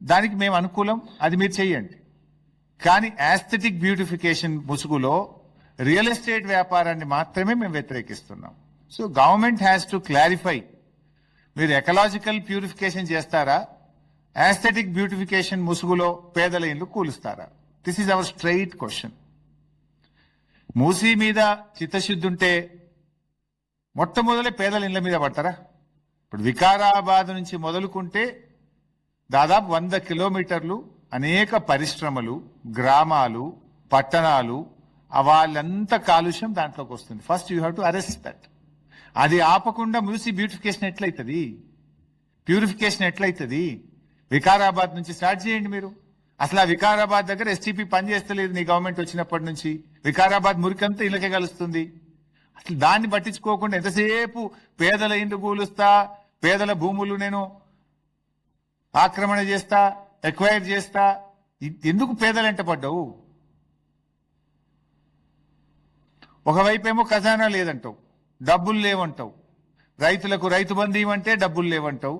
దానికి మేము అనుకూలం, అది మీరు చెయ్యండి. కానీ యాస్థెటిక్ బ్యూటిఫికేషన్ ముసుగులో రియల్ ఎస్టేట్ వ్యాపారాన్ని మాత్రమే మేము వ్యతిరేకిస్తున్నాం. So government has to clarify, మీరు ఎకలాజికల్ ప్యూరిఫికేషన్ చేస్తారా, యాస్థెటిక్ బ్యూటిఫికేషన్ ముసుగులో పేదల ఇల్లు కూలుస్తారా? This is our straight question. Musi మీద చిత్తశుద్ధి ఉంటే మొట్టమొదలే పేదల ఇళ్ల మీద పడతారా? ఇప్పుడు వికారాబాద్ నుంచి మొదలుకుంటే దాదాపు 100 కిలోమీటర్లు అనేక పరిశ్రమలు, గ్రామాలు, పట్టణాలు, వాళ్ళంతా కాలుష్యం దాంట్లోకి వస్తుంది. First you have to arrest that. అది ఆపకుండా మూసీ బ్యూటిఫికేషన్ ఎట్లయితుంది, ప్యూరిఫికేషన్ ఎట్లయితుంది? వికారాబాద్ నుంచి స్టార్ట్ చేయండి మీరు. అసలు ఆ వికారాబాద్ దగ్గర ఎస్టీపీ పనిచేస్తలేదు నీ గవర్నమెంట్ వచ్చినప్పటి నుంచి. వికారాబాద్ మురికంతా ఇళ్ళకే కలుస్తుంది. అసలు దాన్ని పట్టించుకోకుండా ఎంతసేపు పేదల ఇండ్లు కూలుస్తా, పేదల భూములు నేను ఆక్రమణ చేస్తా, ఎక్వైర్ చేస్తా, ఎందుకు పేదలు ఎంట పడ్డావు? ఒకవైపేమో ఖజానా లేదంటావు, డబ్బులు లేవంటావు, రైతులకు రైతు బంధు ఇవ్వంటే డబ్బులు లేవంటావు,